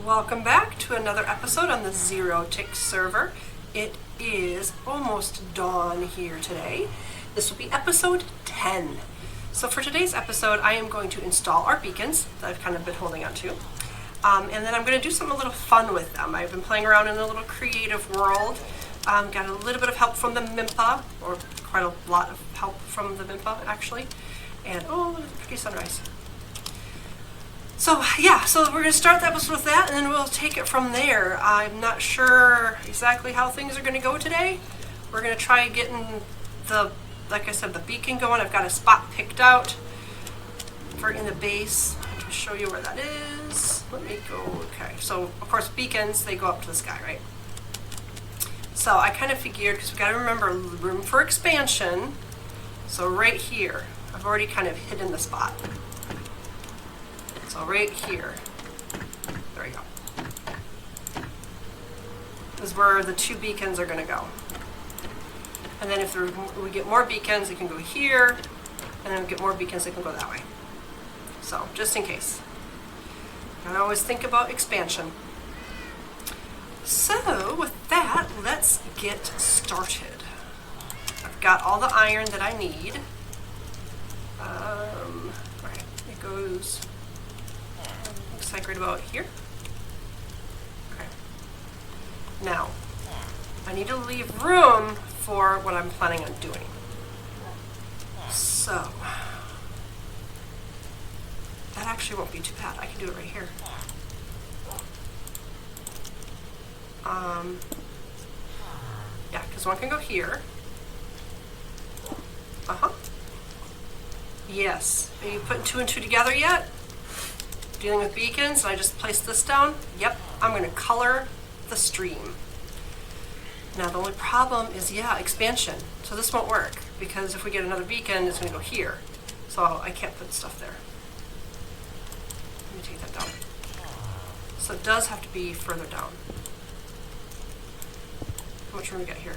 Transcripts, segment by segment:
Welcome back to another episode on the Zero Tick server. It is almost dawn here today. This will be episode 10. So for today's episode, I am going to install our beacons that I've kind of been holding on to. And then I'm going to do something a little fun with them. I've been playing around in a little creative world. Got a little bit of help from the Mimpa, or quite a lot of help from the Mimpa actually. And oh, look at the pretty sunrise. So yeah, so we're going to start the episode with that, and then we'll take it from there. I'm not sure exactly how things are going to go today. We're going to try getting the, like I said, the beacon going. I've got a spot picked out for in the base. I'll show you where that is. Let me go. Okay, so of course beacons, they go up to the sky, right? So I kind of figured, because we've got to remember room for expansion. So right here, I've already kind of hidden the spot. So right here, there we go, is where the two beacons are going to go. And then if we get more beacons, it can go here, and then we get more beacons, it can go that way. So just in case. I always think about expansion. So with that, let's get started. I've got all the iron that I need. Right, it goes. Looks like right about here. Okay. Now, I need to leave room for what I'm planning on doing. So, that actually won't be too bad. I can do it right here. Yeah, because one can go here. Yes. Are you putting two and two together yet? Dealing with beacons, and I just placed this down. Yep, I'm going to color the stream. Now the only problem is, yeah, expansion. So this won't work, because if we get another beacon, it's going to go here. So I can't put stuff there. Let me take that down. So it does have to be further down. How much room we got here?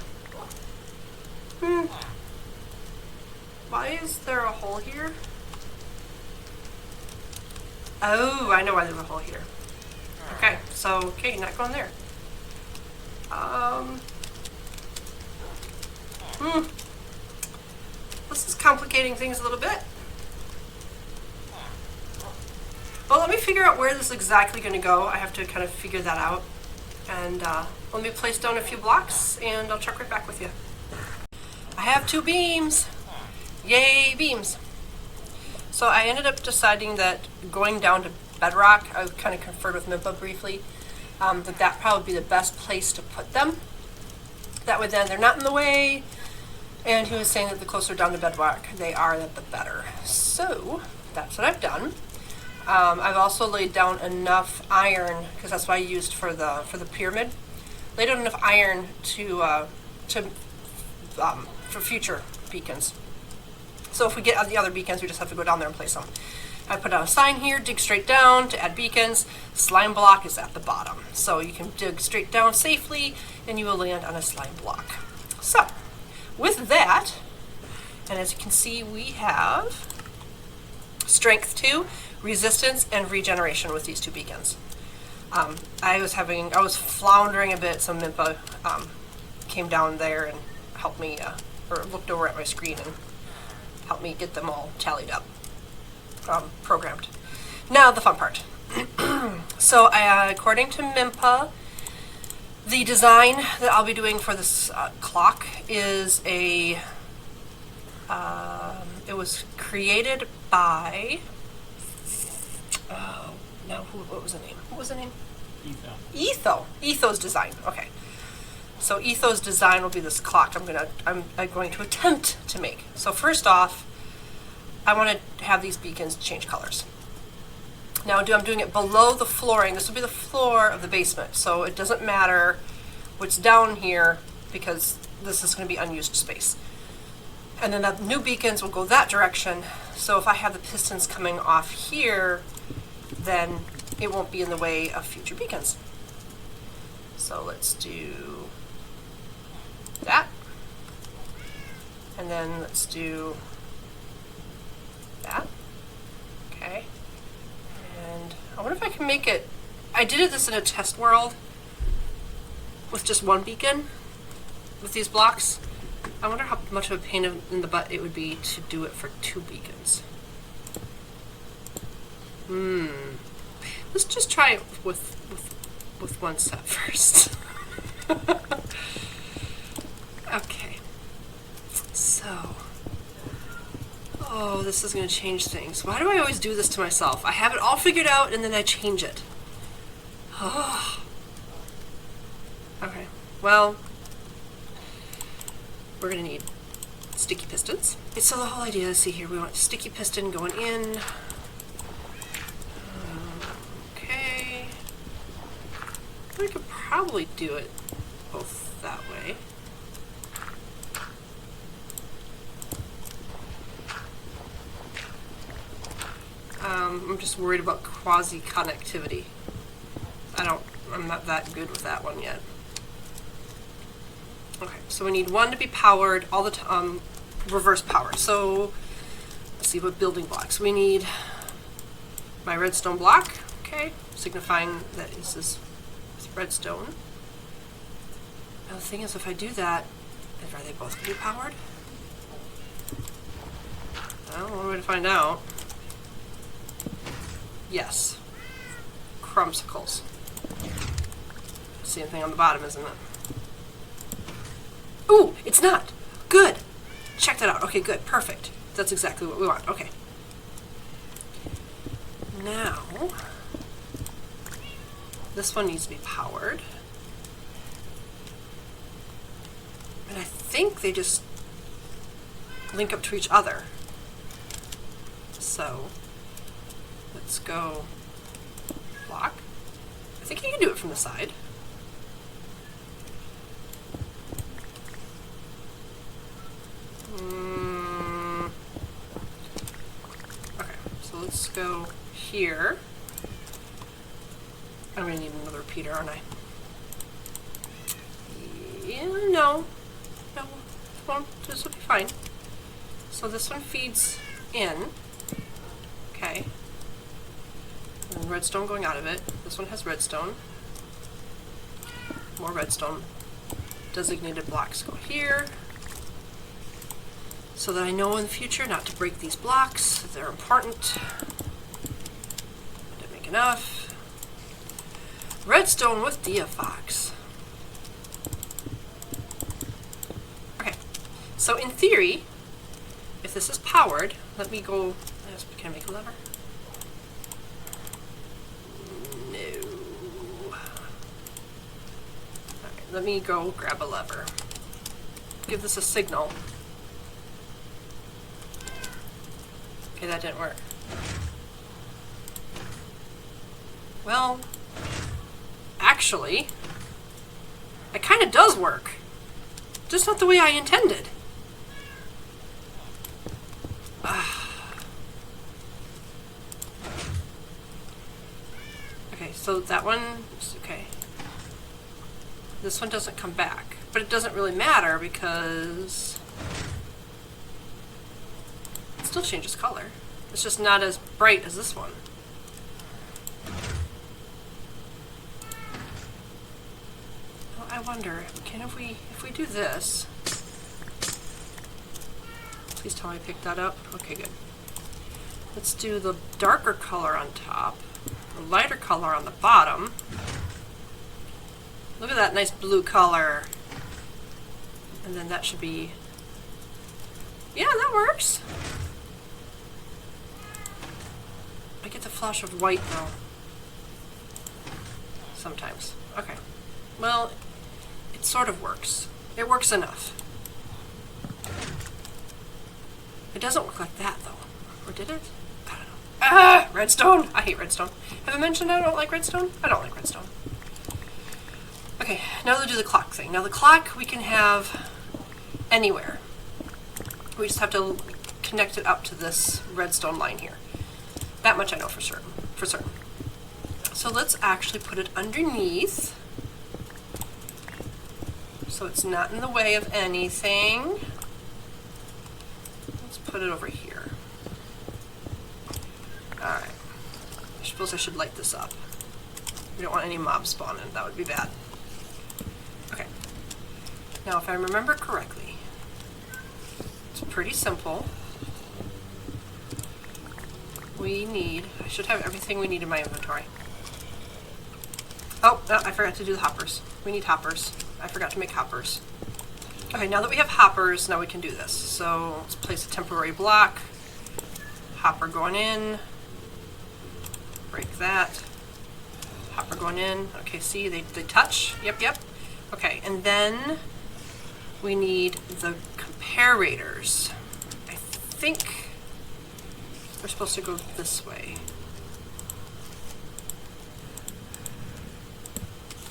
Why is there a hole here? Oh, I know why there's a hole here. Okay, so, okay, not going there. This is complicating things a little bit. Well, let me figure out where this is exactly going to go. I have to kind of figure that out. And let me place down a few blocks, and I'll check right back with you. I have two beams. Yay, beams. So I ended up deciding that going down to bedrock, I kind of conferred with Mimpa briefly, that probably be the best place to put them. That way then they're not in the way, and he was saying that the closer down to bedrock they are, the better. So that's what I've done. I've also laid down enough iron, because that's what I used for the pyramid. Laid down enough iron for future beacons. So if we get the other beacons, we just have to go down there and place them. I put out a sign here, dig straight down to add beacons. Slime block is at the bottom. So you can dig straight down safely, and you will land on a slime block. So with that, and as you can see, we have strength 2, resistance, and regeneration with these two beacons. I was floundering a bit, so Mimpa came down there and helped me, or looked over at my screen and help me get them all tallied up, programmed. Now the fun part. So according to Mimpa, the design that I'll be doing for this clock is it was created by, what was the name? What was the name? Etho's design. Okay. So Etho's design will be this clock I'm going to attempt to make. So first off, I want to have these beacons change colors. Now I'm doing it below the flooring. This will be the floor of the basement. So it doesn't matter what's down here, because this is going to be unused space. And then the new beacons will go that direction. So if I have the pistons coming off here, then it won't be in the way of future beacons. So let's do that. And then let's do that. Okay. And I wonder if I can make it, I did this in a test world with just one beacon with these blocks. I wonder how much of a pain in the butt it would be to do it for 2 beacons. Let's just try it with one set first. Okay. So. Oh, this is going to change things. Why do I always do this to myself? I have it all figured out and then I change it. Oh. Okay. Well, we're going to need sticky pistons. Okay, so the whole idea is, see here, we want sticky piston going in. Okay. I could probably do it both that way. I'm just worried about quasi-connectivity. I'm not that good with that one yet. Okay, so we need one to be powered all the time, reverse powered. So let's see what building blocks. We need my redstone block, okay, signifying that this is redstone. Now the thing is, if I do that, are they both going to be powered? Well, one way to find out. Yes. Crumbsicles. Same thing on the bottom, isn't it? Ooh, it's not! Good! Check that out. Okay, good. Perfect. That's exactly what we want. Okay. Now, this one needs to be powered. And I think they just link up to each other. So, let's go block. I think you can do it from the side. Okay, so let's go here. I'm going to need another repeater, aren't I? Yeah, no. No, this will be fine. So this one feeds in. Okay. And redstone going out of it. This one has redstone. More redstone. Designated blocks go here. So that I know in the future not to break these blocks. They're important. I didn't make enough. Redstone with DeaFox. Okay. So in theory, if this is powered, let me go. Can I make a lever? No. Alright, let me go grab a lever. Give this a signal. Okay, that didn't work. Well, actually, it kind of does work. Just not the way I intended. Okay, so that one is okay. This one doesn't come back, but it doesn't really matter because it still changes color. It's just not as bright as this one. Well, I wonder, if we do this, please tell me I picked that up. Okay, good. Let's do the darker color on top, the lighter color on the bottom. Look at that nice blue color. And then that should be, yeah, that works. I get the flash of white though. Sometimes. Okay. Well, it sort of works. It works enough. It doesn't work like that though. Or did it? I don't know. Ah! Redstone! I hate redstone. Have I mentioned I don't like redstone? I don't like redstone. Okay, now we'll do the clock thing. Now the clock we can have anywhere. We just have to connect it up to this redstone line here. That much I know for certain. So let's actually put it underneath so it's not in the way of anything. Let's put it over here. Alright. I suppose I should light this up. We don't want any mobs spawning. That would be bad. Okay. Now, if I remember correctly, it's pretty simple. We need... I should have everything we need in my inventory. Oh, no, I forgot to do the hoppers. We need hoppers. I forgot to make hoppers. Okay, now that we have hoppers, now we can do this. So let's place a temporary block. Hopper going in. Break that. Hopper going in. Okay, see, they touch. Yep. Okay, and then we need the comparators. I think they're supposed to go this way.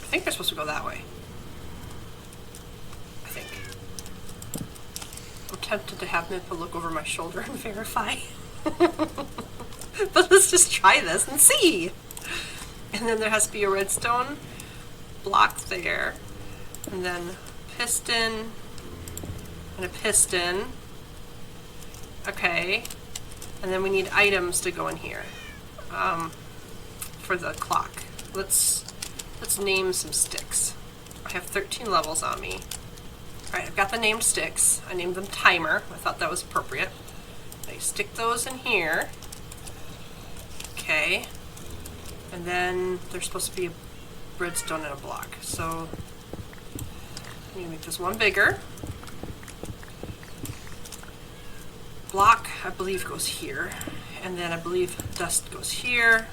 I think they're supposed to go that way. I think. I'm tempted to have Mippa look over my shoulder and verify. But let's just try this and see. And then there has to be a redstone block there. And then piston and a piston. Okay. And then we need items to go in here for the clock. Let's name some sticks. I have 13 levels on me. Alright, I've got the named sticks. I named them timer. I thought that was appropriate. I stick those in here. Okay. And then there's supposed to be a redstone and a block. So I'm going to make this one bigger. Block, I believe, goes here. And then I believe dust goes here.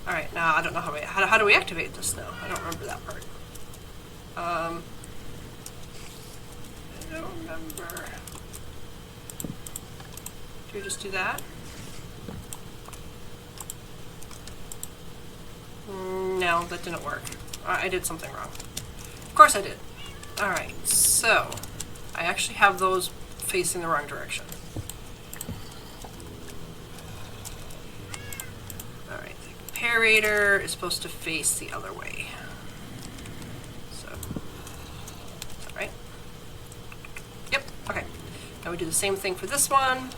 Alright, now I don't know how do we activate this now? I don't remember that part. I don't remember. Do we just do that? No, that didn't work. I did something wrong. Of course I did. Alright, so I actually have those facing the wrong direction. Alright, the comparator is supposed to face the other way. So, is that right? Yep, okay. Now we do the same thing for this one.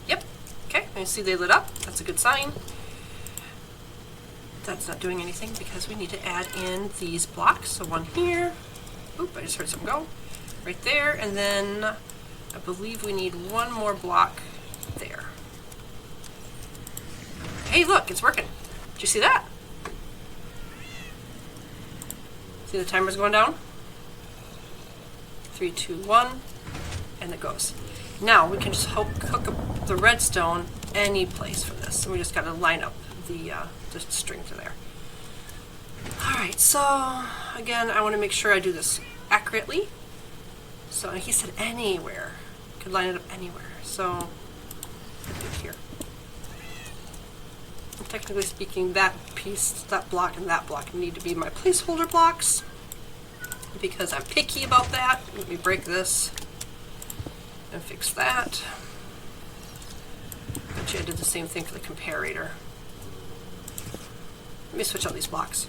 Yep, okay, and you see they lit up. That's a good sign. That's not doing anything because we need to add in these blocks. So one here. Oop, I just heard something go. Right there, and then I believe we need one more block there. Hey, look, it's working. Did you see that? See the timer's going down? 3, 2, 1, and it goes. Now we can just hook up the redstone any place for this. So we just got to line up the string to there. Alright, so again, I want to make sure I do this accurately. So he said anywhere. Could line it up anywhere. So I think here. And technically speaking, that piece, that block, and that block need to be my placeholder blocks because I'm picky about that. Let me break this and fix that. Bet you I did the same thing for the comparator. Let me switch out these blocks.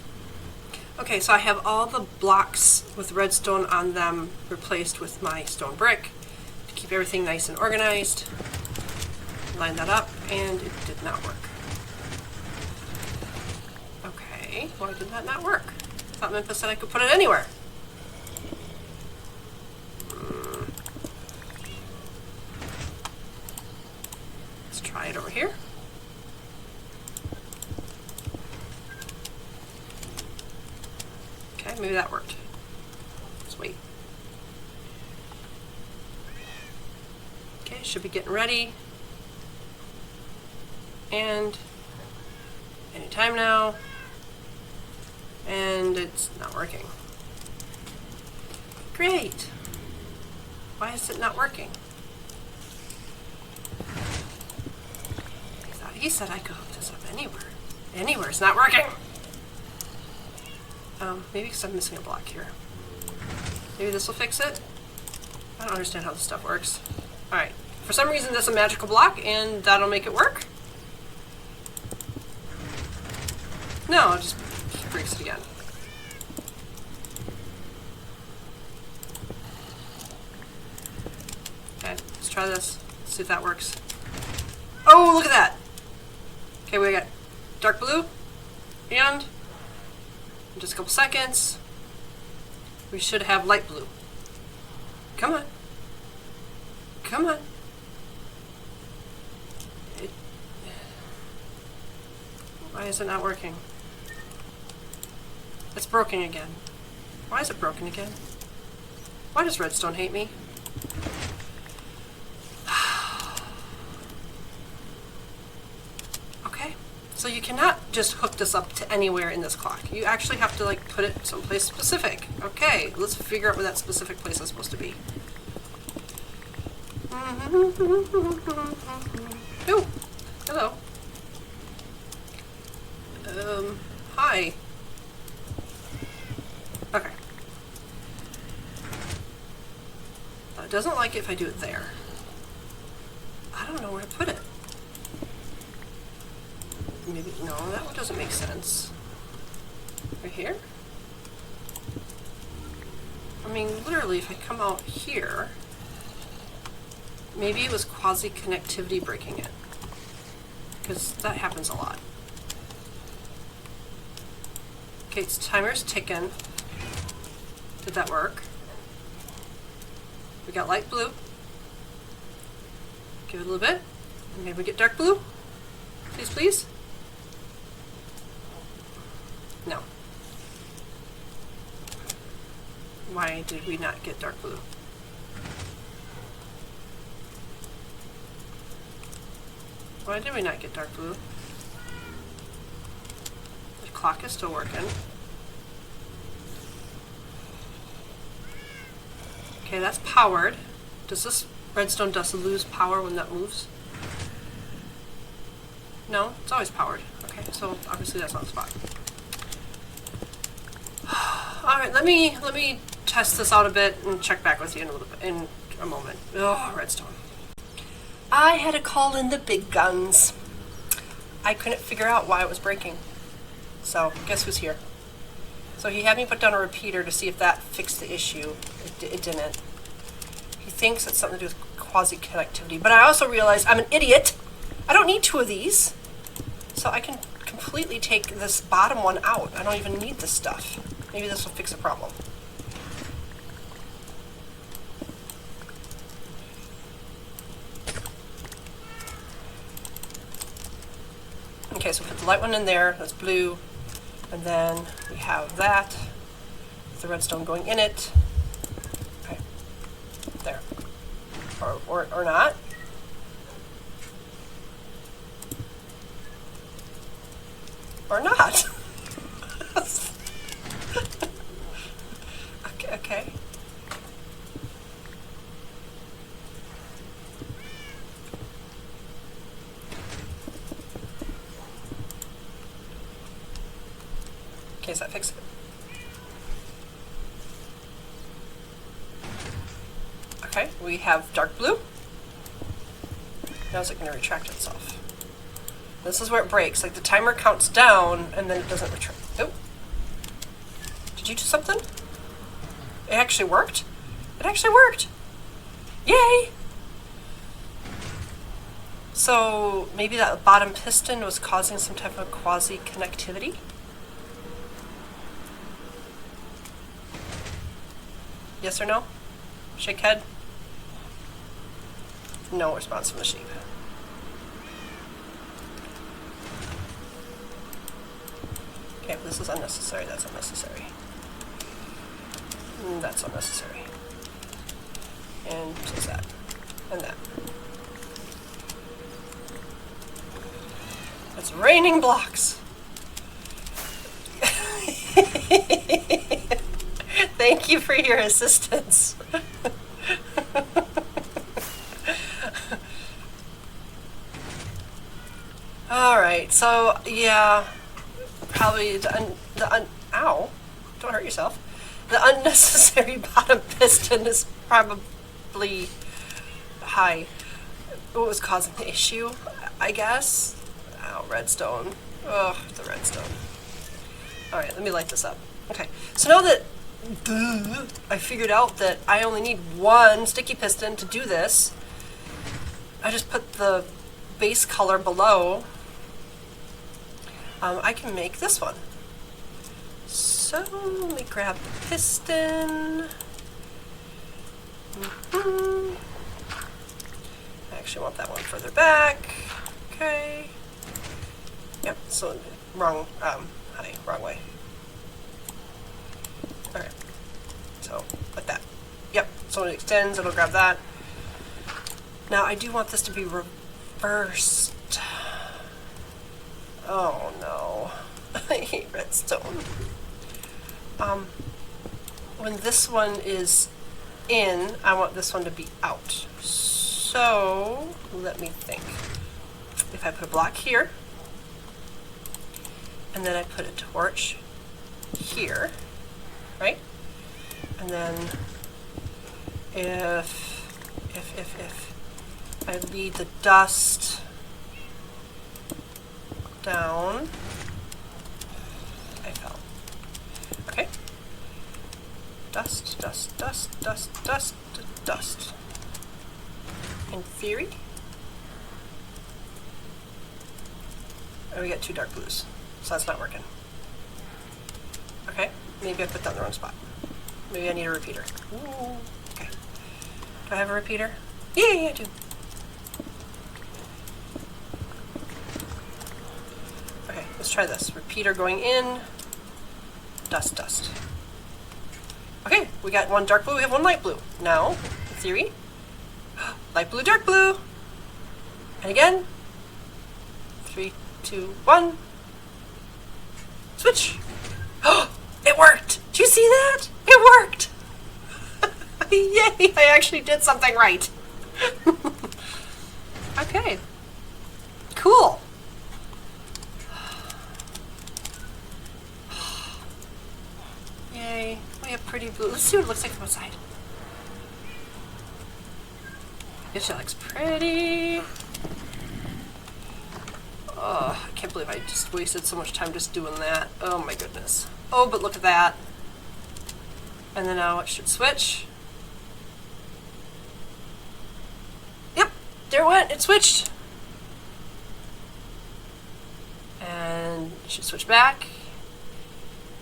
Okay, so I have all the blocks with redstone on them replaced with my stone brick to keep everything nice and organized. Line that up, and it did not work. Okay, why did that not work? I thought Memphis said I could put it anywhere. Let's try it over here. Okay, maybe that worked. Let's wait. Okay, should be getting ready. And any time now. And it's not working. Great. Why is it not working? He said I could hook this up anywhere. Anywhere, it's not working. Maybe because I'm missing a block here. Maybe this will fix it? I don't understand how this stuff works. Alright. For some reason that's a magical block and that'll make it work. No, it just breaks it again. try this. Let's see if that works. Oh, look at that! Okay, we got dark blue, and in just a couple seconds, we should have light blue. Come on. Come on. Why is it not working? It's broken again. Why is it broken again? Why does Redstone hate me? Okay, so you cannot just hook this up to anywhere in this clock. You actually have to like put it someplace specific. Okay, let's figure out where that specific place is supposed to be. Oh, hello. Hi. Okay. It doesn't like it if I do it there. I don't know where to put it. Maybe, no, that one doesn't make sense. Right here? I mean, literally, if I come out here, maybe it was quasi-connectivity breaking it. Because that happens a lot. Okay, its timer's ticking. Did that work? We got light blue. Give it a little bit. And maybe we get dark blue. Please, please. No. Why did we not get dark blue? Why did we not get dark blue? The clock is still working. Okay, that's powered. Does this redstone dust lose power when that moves? No, it's always powered. Okay, so obviously that's not the spot. Alright, let me test this out a bit and check back with you in a moment. Oh, redstone. I had to call in the big guns. I couldn't figure out why it was breaking. So, guess who's here? So he had me put down a repeater to see if that fixed the issue. It didn't. He thinks it's something to do with quasi-connectivity. But I also realized I'm an idiot. I don't need two of these. So I can completely take this bottom one out. I don't even need this stuff. Maybe this will fix the problem. Okay, so we put the light one in there. That's blue. And then we have that with the redstone going in it. Okay, there. Or not. Or not. Okay. Okay, so that fixed it. Okay, we have dark blue. Now is it going to retract itself? This is where it breaks. Like the timer counts down and then it doesn't retract. Oh. Did you do something? It actually worked? It actually worked! Yay! So maybe that bottom piston was causing some type of quasi-connectivity? Yes or no? Shake head? No response from the sheep. Okay, this is unnecessary. That's unnecessary. That's unnecessary. And just that. And that. It's raining blocks! Thank you for your assistance. Alright, so yeah, probably ow, don't hurt yourself. The unnecessary bottom piston is probably high. What was causing the issue, I guess? Oh, redstone. Ugh, the redstone. Alright, let me light this up. Okay, so now that I figured out that I only need one sticky piston to do this, I just put the base color below. I can make this one. So let me grab the piston. I actually want that one further back. Okay. Yep, so wrong, wrong way. Okay. So, like that. Yep, so it extends, it'll grab that. Now I do want this to be reversed. Oh no. I hate redstone. When this one is in, I want this one to be out. So, let me think. If I put a block here, and then I put a torch here, right? And then if I lead the dust down, I fell. Okay. Dust, dust, dust, dust, dust, dust. In theory. Oh, we got 2 dark blues, so that's not working. Okay, maybe I put that in the wrong spot. Maybe I need a repeater. Ooh, okay. Do I have a repeater? Yeah, I do. Okay, let's try this. Repeater going in. Dust, dust. Okay, we got 1 dark blue, we have 1 light blue. Now, in theory, light blue, dark blue. And again. 3, 2, 1. Switch. Oh, it worked. Did you see that? It worked. Yay, I actually did something right. Okay. Cool. Yay, we have pretty blue. Let's see what it looks like from outside. Yes, it looks pretty. Oh, I can't believe I just wasted so much time just doing that. Oh my goodness. Oh, but look at that. And then now it should switch. Yep, there it went. It switched. And it should switch back.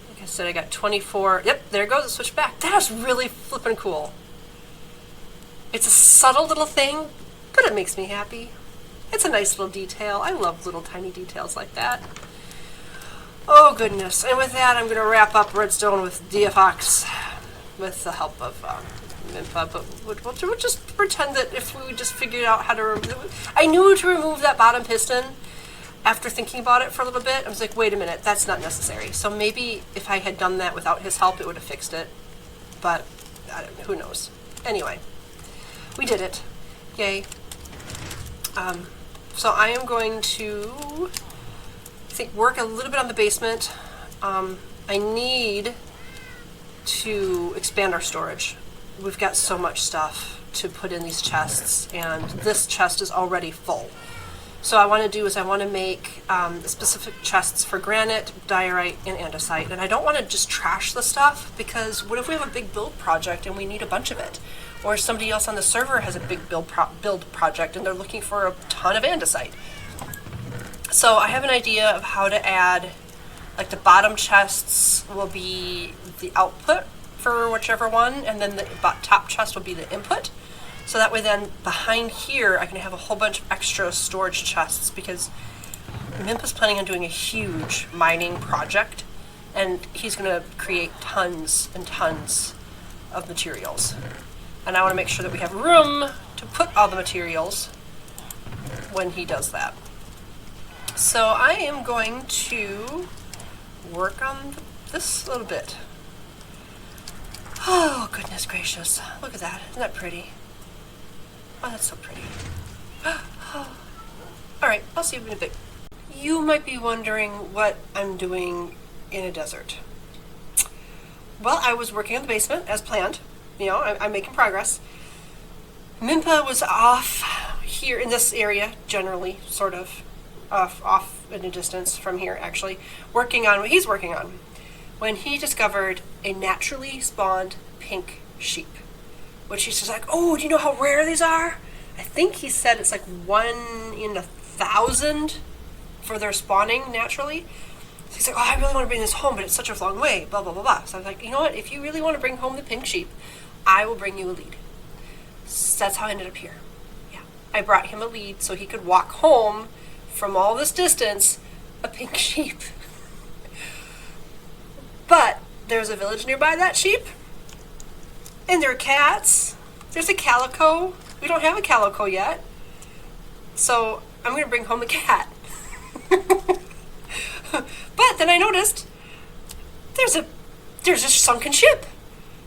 Like I said, I got 24. Yep, there it goes. It switched back. That is really flippin' cool. It's a subtle little thing, but it makes me happy. It's a nice little detail. I love little tiny details like that. Oh goodness. And with that, I'm going to wrap up Redstone with DeaFox with the help of Mimpa, but we'll just pretend that if we just figured out how to remove... I knew to remove that bottom piston after thinking about it for a little bit. I was like, wait a minute, that's not necessary. So maybe if I had done that without his help, it would have fixed it. But who knows. Anyway, we did it. Yay. So I am going to, work a little bit on the basement. I need to expand our storage. We've got so much stuff to put in these chests, and this chest is already full. So I want to make specific chests for granite, diorite, and andesite. And I don't want to just trash the stuff, because what if we have a big build project and we need a bunch of it? Or somebody else on the server has a big build project and they're looking for a ton of andesite. So I have an idea of how to add, like the bottom chests will be the output for whichever one, and then the top chest will be the input. So that way then behind here I can have a whole bunch of extra storage chests, because Mimpa's planning on doing a huge mining project and he's going to create tons and tons of materials. And I want to make sure that we have room to put all the materials when he does that. So I am going to work on this a little bit. Oh, goodness gracious. Look at that. Isn't that pretty? Oh, that's so pretty. Alright, I'll see you in a bit. You might be wondering what I'm doing in a desert. Well, I was working on the basement as planned. You know, I'm making progress. Mimpa was off here in this area, generally, sort of, off in a distance from here, actually, working on what he's working on, when he discovered a naturally spawned pink sheep. Which he's just like, oh, do you know how rare these are? I think he said it's like 1 in 1,000 for their spawning naturally. So he's like, oh, I really want to bring this home, but it's such a long way, blah, blah, blah, blah. So I was like, you know what? If you really want to bring home the pink sheep, I will bring you a lead. So that's how I ended up here. Yeah. I brought him a lead so he could walk home from all this distance, a pink sheep. But there's a village nearby that sheep, and there are cats. There's a calico. We don't have a calico yet. So I'm going to bring home the cat. But then I noticed there's a sunken ship.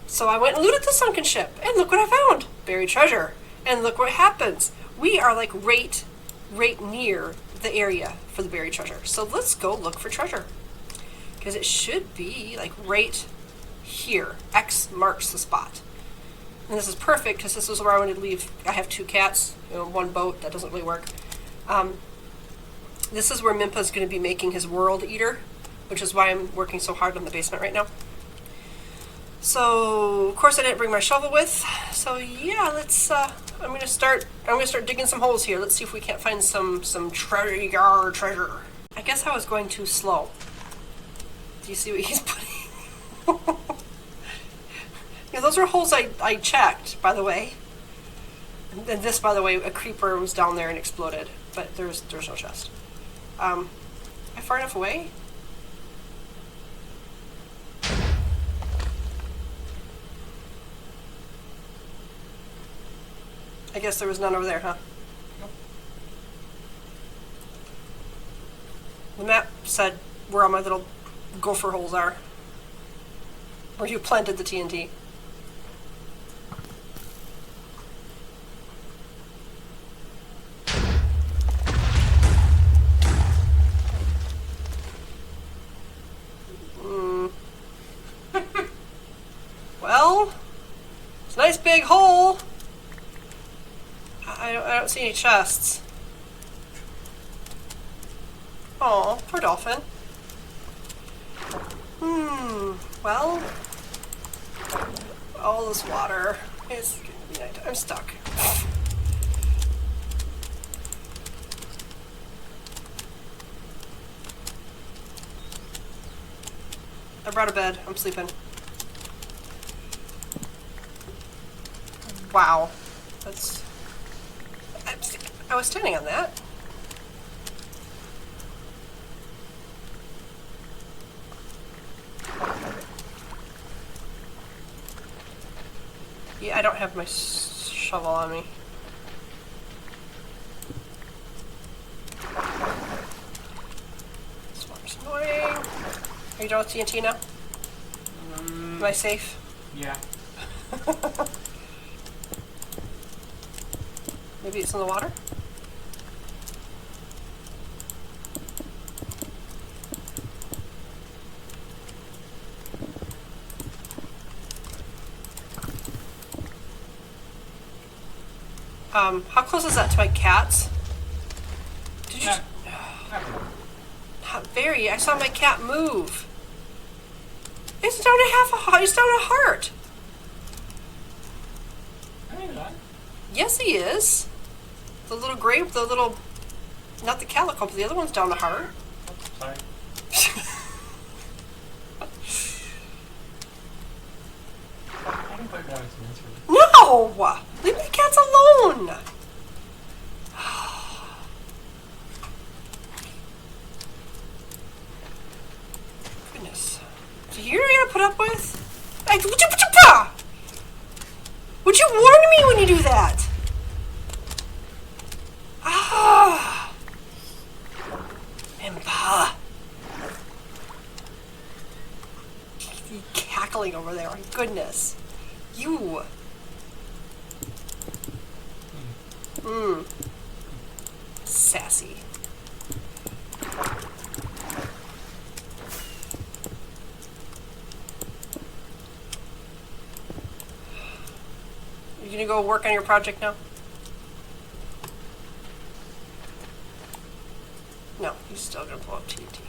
So I went and looted the sunken ship, and look what I found. Buried treasure. And look what happens. We are like right near the area for the buried treasure. So let's go look for treasure. Because it should be like right here. X marks the spot. And this is perfect because this is where I wanted to leave. I have 2 cats, one boat. That doesn't really work. This is where Mimpa's going to be making his world eater, which is why I'm working so hard on the basement right now. So, of course, I didn't bring my shovel with. So yeah, let's. I'm gonna start digging some holes here. Let's see if we can't find some treasure. I guess I was going too slow. Do you see what he's putting? Yeah, those are holes I checked, by the way. And this, by the way, a creeper was down there and exploded, but there's no chest. Am I far enough away? I guess there was none over there, huh? Nope. The map said where all my little gopher holes are. Where you planted the TNT. Well, it's a nice big hole. I don't see any chests. Oh, poor dolphin. Well, all this water is gonna be night. I'm stuck. I brought a bed. I'm sleeping. Wow. That's... I was standing on that. Yeah, I don't have my shovel on me. This water's annoying. Are you done with TNT now? Am I safe? Yeah. Maybe it's in the water? How close is that to my cats? Did you... Not very. I saw my cat move. It's down to half a heart. He's down a heart. I mean that. Yes, he is. The little grape, the little... Not the calico, but the other one's down a heart. Oops, sorry. I can put it down as an answer. No! Leave my cats alone! Goodness. So you're gonna put up with? Would you warn me when you do that? Ah! Impa. You cackling over there. Goodness. You. Sassy. You gonna go work on your project now? No, he's still gonna blow up TNT.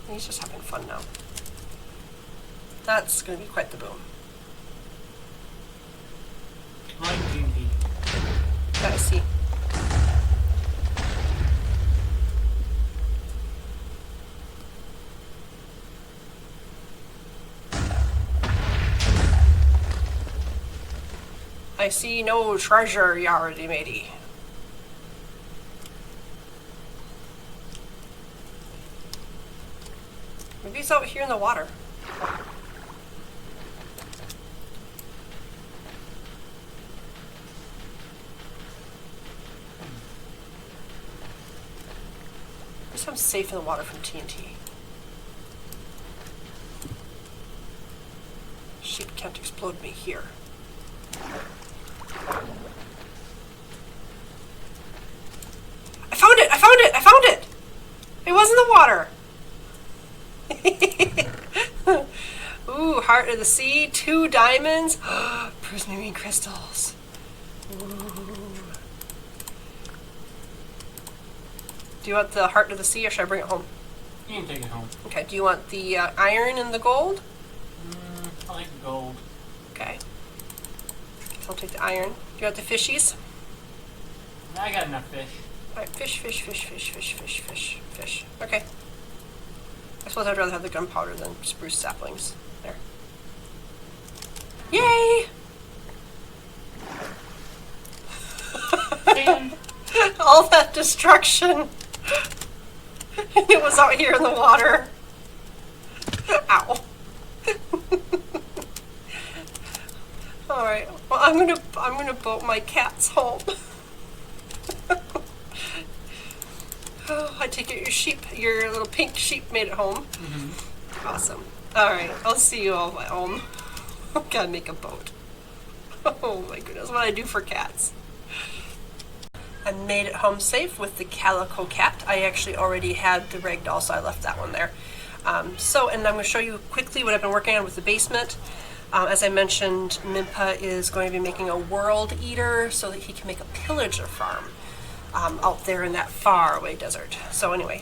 He's just having fun now. That's gonna be quite the boom. I like TNT. I see. I see no treasure, yardy matey. Maybe he's out here in the water. I guess I'm safe in the water from TNT. Sheep can't explode me here. I found it! I found it! I found it! It was in the water! Ooh, heart of the sea, 2 diamonds, prismarine crystals. Ooh. Do you want the heart of the sea, or should I bring it home? You can take it home. Okay, do you want the iron and the gold? I like gold. Okay. So I'll take the iron. Do you want the fishies? I got enough fish. Alright, fish, fish, fish, fish, fish, fish, fish, fish. Okay. I suppose I'd rather have the gunpowder than spruce saplings. There. Yay! All that destruction. It was out here in the water. Ow. Alright, well I'm gonna boat my cats home. Oh, I take it your little pink sheep made it home. Mm-hmm. Awesome. Alright, I'll see you all at home. Gotta make a boat. Oh my goodness, what I do for cats. I made it home safe with the calico cat. I actually already had the ragdoll, so I left that one there. And I'm going to show you quickly what I've been working on with the basement. As I mentioned, Mimpa is going to be making a world eater so that he can make a pillager farm out there in that far away desert. So anyway,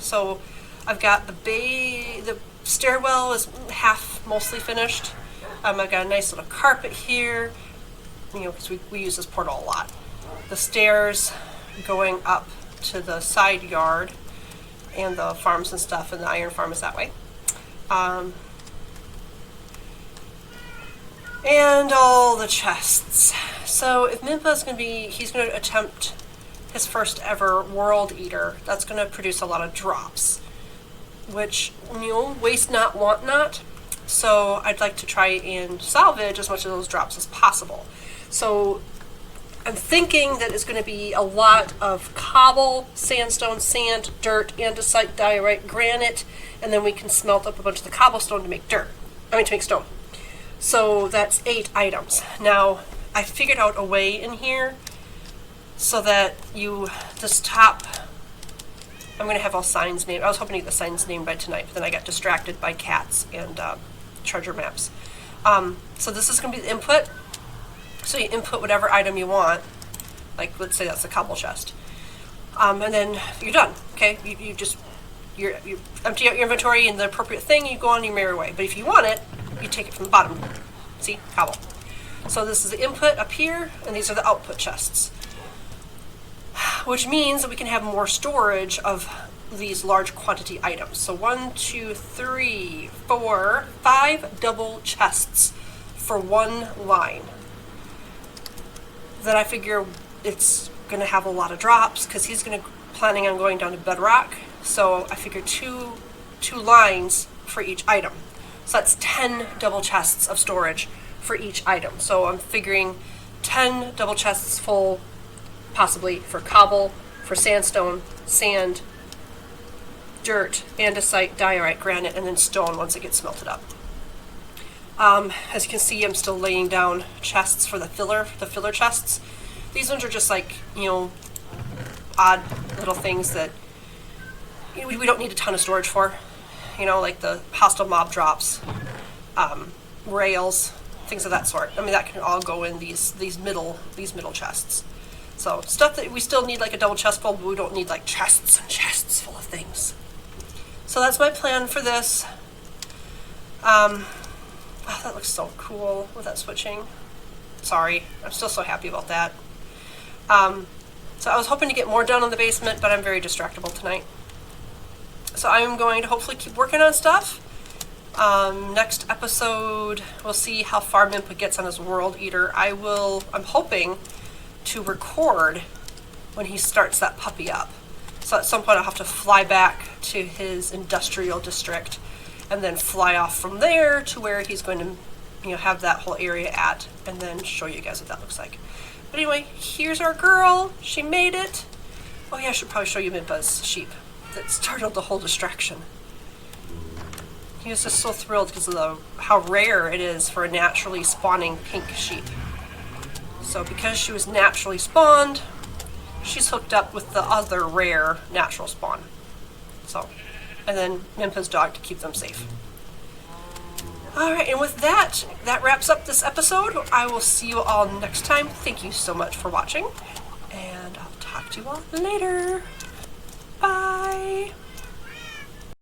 I've got the stairwell is half mostly finished. I've got a nice little carpet here, because we use this portal a lot. The stairs going up to the side yard and the farms and stuff, and the iron farm is that way. And all the chests. So if Mimpa's he's going to attempt his first ever world eater, that's going to produce a lot of drops, which, waste not, want not. So I'd like to try and salvage as much of those drops as possible. So I'm thinking that it's going to be a lot of cobble, sandstone, sand, dirt, andesite, diorite, granite, and then we can smelt up a bunch of the cobblestone to make to make stone. So that's 8 items. Now, I figured out a way in here so that this top, I'm going to have all signs named. I was hoping to get the signs named by tonight, but then I got distracted by cats and treasure maps. So this is going to be the input. So you input whatever item you want, like let's say that's a cobble chest, and then you're done. Okay, you empty out your inventory and the appropriate thing, you go on your merry way. But if you want it, you take it from the bottom. See, cobble. So this is the input up here, and these are the output chests, which means that we can have more storage of these large quantity items. So 1, 2, 3, 4, 5 double chests for one line. Then I figure it's going to have a lot of drops because he's planning on going down to bedrock. So I figure two lines for each item. So that's 10 double chests of storage for each item. So I'm figuring 10 double chests full, possibly for cobble, for sandstone, sand, dirt, andesite, diorite, granite, and then stone once it gets smelted up. As you can see, I'm still laying down chests for the filler chests. These ones are just like, odd little things that we don't need a ton of storage for. Like the hostile mob drops, rails, things of that sort. That can all go in these middle chests. So stuff that we still need like a double chest full, but we don't need like chests and chests full of things. So that's my plan for this. Oh, that looks so cool with that switching. Sorry, I'm still so happy about that. So I was hoping to get more done on the basement, but I'm very distractible tonight. So I'm going to hopefully keep working on stuff. Next episode, we'll see how far Mimpa gets on his World Eater. I'm hoping to record when he starts that puppy up. So at some point I'll have to fly back to his industrial district and then fly off from there to where he's going to, have that whole area at, and then show you guys what that looks like. But anyway, here's our girl. She made it. Oh yeah, I should probably show you Mimpa's sheep. That startled the whole distraction. He was just so thrilled because of how rare it is for a naturally spawning pink sheep. So because she was naturally spawned, she's hooked up with the other rare natural spawn. So, and then Mimpa's dog to keep them safe. Alright, and with that wraps up this episode. I will see you all next time. Thank you so much for watching, and I'll talk to you all later.